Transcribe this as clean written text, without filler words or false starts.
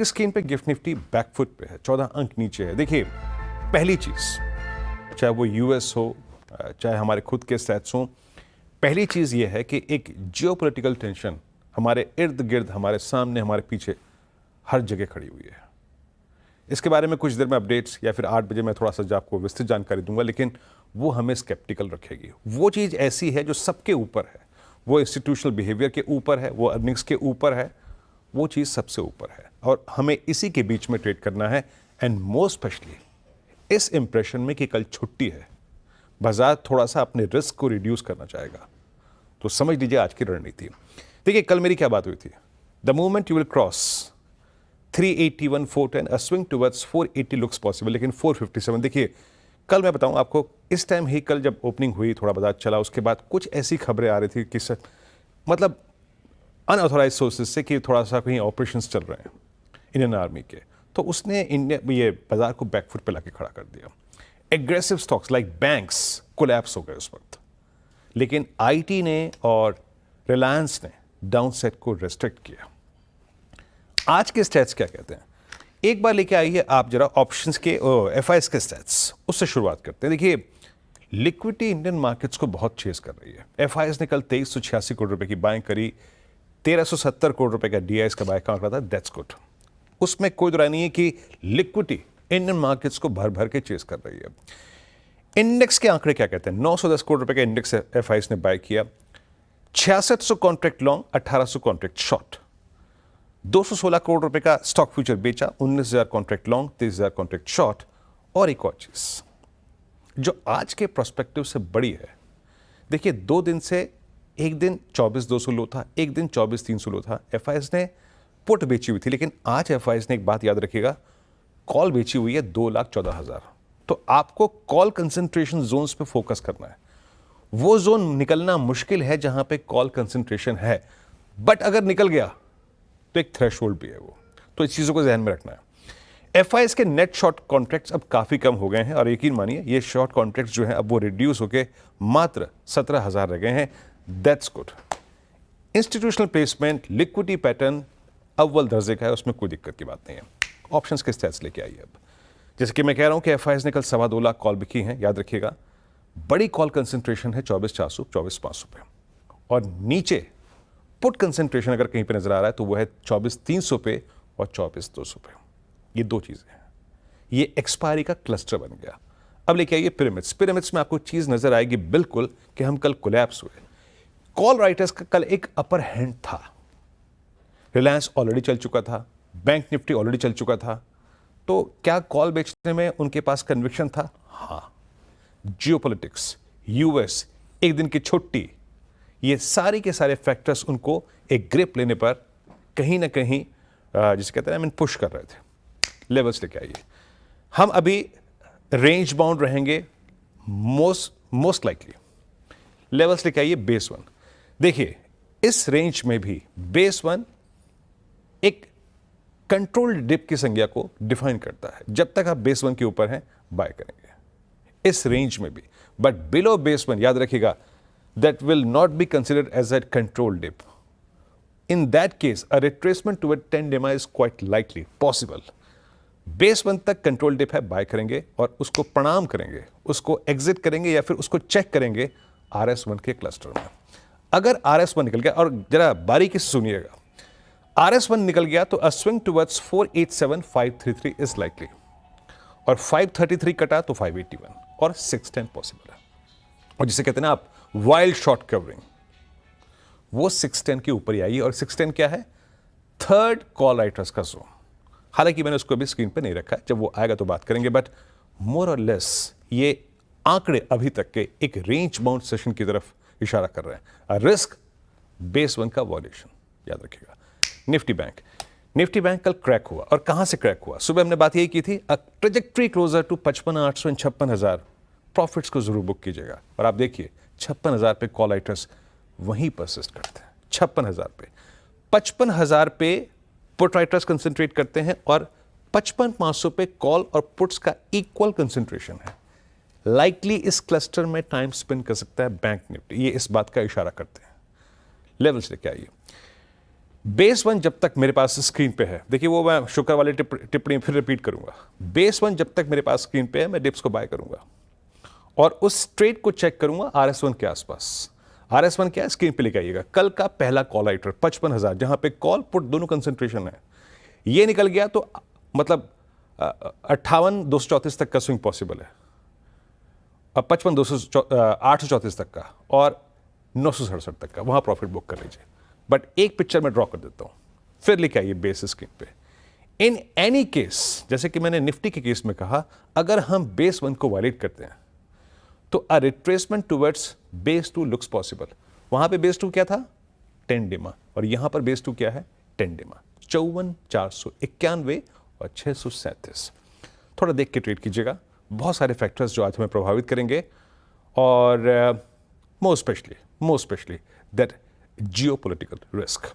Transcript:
आपकी स्क्रीन पे gift Nifty back foot पे है, 14 अंक नीचे है। देखिए, पहली चीज, चाहे वो यूएस हो, चाहे हमारे खुद के स्टैट्स हो, पहली चीज ये है कि एक जियोपॉलिटिकल टेंशन हमारे इर्द गिर्द, हमारे सामने, हमारे पीछे हर जगह खड़ी हुई है। इसके बारे में कुछ देर में अपडेट्स या फिर 8 बजे मैं थोड़ा सा आपको विस्तृत जानकारी दूंगा, लेकिन वो हमें स्केप्टिकल रखेगी। वो चीज़ ऐसी है जो सबके ऊपर है, वो इंस्टीट्यूशनल बिहेवियर के ऊपर है, वो अर्निंग्स के ऊपर है, वो चीज़ सबसे ऊपर है और हमें इसी के बीच में ट्रेड करना है। एंड मोस्ट स्पेशली इस इंप्रेशन में कि कल छुट्टी है, बाजार थोड़ा सा अपने रिस्क को रिड्यूस करना चाहेगा। तो समझ लीजिए आज की रणनीति। देखिए, कल मेरी क्या बात हुई थी, the moment you will cross 381 410 a swing towards 480 looks possible, लेकिन 457। देखिए, कल मैं बताऊं आपको, इस टाइम ही कल जब ओपनिंग हुई, थोड़ा बाजार चला, उसके बाद कुछ ऐसी खबरें आ रही थी कि मतलब अनऑथोराइज सोर्सेज से कि थोड़ा सा कहीं ऑपरेशंस चल रहे हैं इंडियन आर्मी के, तो उसने इंडिया ये बाजार को बैकफुट पे लाके खड़ा कर दिया। Aggressive stocks like banks collapse हो गए उस वक्त, लेकिन आईटी ने और रिलायंस ने डाउनसाइड को रेस्ट्रिक्ट किया। आज के स्टैट्स क्या कहते हैं, एक बार लेके आइए आप जरा ऑप्शंस के एफआईएस के स्टैट्स, उससे शुरुआत करते हैं। देखिए, लिक्विडिटी इंडियन मार्केट्स को बहुत चेस कर रही है। एफआईएस ने कल 2386 करोड़ रुपए की बाइंग करी, 1370 करोड़ रुपए का डीआईएस का बाय का आंकड़ा था, दैट्स गुड। उसमें कोई दुराई नहीं है कि लिक्विडिटी इंडियन मार्केट्स को भर भर के चेस कर रही है। इंडेक्स के आंकड़े क्या कहते हैं, 910 करोड़ रुपए का इंडेक्स एफआईएस ने बाय किया, 6600 contract long, 1800 contract short, 216 crore रुपए का स्टॉक फ्यूचर बेचा, 19,000 कॉन्ट्रैक्ट लॉन्ग, 23,000 कॉन्ट्रैक्ट शॉर्ट। और एक और चीज जो आज के प्रोस्पेक्टिव से बड़ी है, देखिए 2 दिन से एक दिन 24,200 लो था, एक दिन 24,300 लो था, एफआईएस ने पुट बेची हुई थी, लेकिन आज एफआईएस ने एक बात याद रखिएगा, कॉल बेची हुई है 2,14,000। तो आपको कॉल कंसंट्रेशन जोन्स पे फोकस करना है। वो जोन निकलना मुश्किल है जहां पे कॉल कंसंट्रेशन है, बट अगर निकल गया तो एक थ्रेशोल्ड भी है वो, तो इस चीजों को ध्यान में रखना है। एफआईएस के नेट शॉर्ट कॉन्ट्रैक्ट्स अब काफी कम हो गए हैं और यकीन मानिए ये शॉर्ट कॉन्ट्रैक्ट्स जो हैं अब वो रिड्यूस होकर मात्र 17,000 रह गए हैं, that's good. Institutional placement, liquidity pattern अव्वल दर्जे का है, उसमें कोई दिक्कत की बात नहीं है। ऑप्शंस के स्टैट्स लेके आइए अब। जैसे कि मैं कह रहा हूं कि एफआईएस ने कल 2.25 लाख कॉल बिकी हैं, याद रखिएगा। बड़ी कॉल कंसंट्रेशन है 24,400, 24,500 पे, और नीचे पुट कंसंट्रेशन अगर कहीं पे नजर आ रहा है तो वो है 24,300 पे और 24,200 पे। ये 2 चीजें हैं, ये एक्सपायरी का क्लस्टर बन गया। अब लेके आइए पिरामिड्स। पिरामिड्स में आपको चीज नजर आएगी बिल्कुल कि हम कल कोलैप्स हुए। कॉल राइटर्स का कल एक अपर हैंड था, रिलायंस ऑलरेडी चल चुका था, बैंक निफ्टी ऑलरेडी चल चुका था, तो क्या कॉल बेचने में उनके पास कन्विक्शन था? हाँ। जियोपॉलिटिक्स, यूएस, एक दिन की छुट्टी, ये सारे के सारे फैक्टर्स उनको एक ग्रिप लेने पर कहीं ना कहीं जिसे कहते हैं पुश कर रहे थे। लेवल्स लेके आइए, हम अभी रेंज बाउंड रहेंगे मोस्ट लाइकली। लेवल्स लेके आइए बेस 1। देखिए, इस रेंज में भी बेस 1 एक कंट्रोल्ड डिप की संज्ञा को डिफाइन करता है। जब तक आप बेस 1 के ऊपर हैं बाय करेंगे इस रेंज में भी, बट बिलो बेस 1 याद रखिएगा that will not be considered as a control dip. In that case, a retracement toward 10 EMA is quite likely, possible. Base 1 तक कंट्रोल डिप है, बाय करेंगे और उसको प्रणाम करेंगे, उसको एग्जिट करेंगे या फिर उसको चेक करेंगे RS1 के क्लस्टर में। अगर RS1 निकल गया, और जरा बारीकी से सुनिएगा, RS1 निकल गया तो a swing towards 487,533 is likely, और 533 कटा तो 581 और 610 पॉसिबल है। और जिसे कहते हैं ना आप वाइल्ड शॉर्ट कवरिंग, वो 610 के ऊपर ही आई, और 610 क्या है, थर्ड कॉल राइटर्स का जोन। हालांकि मैंने उसको अभी स्क्रीन पे नहीं रखा है, जब वो आएगा तो बात करेंगे, बट मोर और लेस ये आंकड़े अभी तक के एक रेंज बाउंड सेशन की तरफ इशारा कर रहे हैं। रिस्क बेस 1 का वॉल्यूशन याद रखिएगा। निफ्टी बैंक कल क्रैक हुआ, और कहां से क्रैक हुआ, सुबह हमने बात यही की थी, a trajectory closer to 55,800 and 56,000। Profits को जरूर बुक कीजिएगा, और आप देखिए 56,000 पे कॉल राइटर्स वहीं परसिस्ट करते हैं। 56,000 पे, 55,000 पे पुट राइटर्स कंसंट्रेट करते हैं, और 55,500 पे कॉल और पुट्स का इक्वल कंसंट्रेशन है। लाइकली इस क्लस्टर में टाइम स्पेंड कर सकता है बैंक निफ्टी, ये इस बात का इशारा करते हैं। लेवल्स लेके आइए। बेस वन जब तक मेरे पास स्क्रीन पे है, देखिए वो मैं शुक्र वाली टिप्पणी फिर रिपीट करूंगा, बेस वन जब तक मेरे पास स्क्रीन पे है मैं डिप्स को बाय करूंगा और उस ट्रेड को चेक करूंगा RS1 के आसपास। RS1 क्या है, स्क्रीन पे लेके आइएगा। कल का पहला कॉल राइटर 55,000, जहां पे कॉल पुट दोनों कंसंट्रेशन है, ये निकल गया तो मतलब 58,234 तक का स्विंग पॉसिबल है, अब 55,834 तक का और 967 तक का, वहां प्रॉफिट बुक कर लीजिए। बट एक पिक्चर में ड्रॉ कर देता हूं, फिर लेके आइए बेस स्क्रीन पे। इन एनी केस, जैसे कि मैंने निफ्टी के केस में कहा, अगर हम बेस वन को वायलेट करते हैं तो a retracement towards base two looks possible. वहां पे बेस टू क्या था, 10 डिमा, और यहां पर बेस टू क्या है, 10 डिमा। 54,491 और 637। थोड़ा देख के ट्रेड कीजिएगा, बहुत सारे फैक्टर्स जो आज हमें प्रभावित करेंगे, और most specially that geopolitical risk.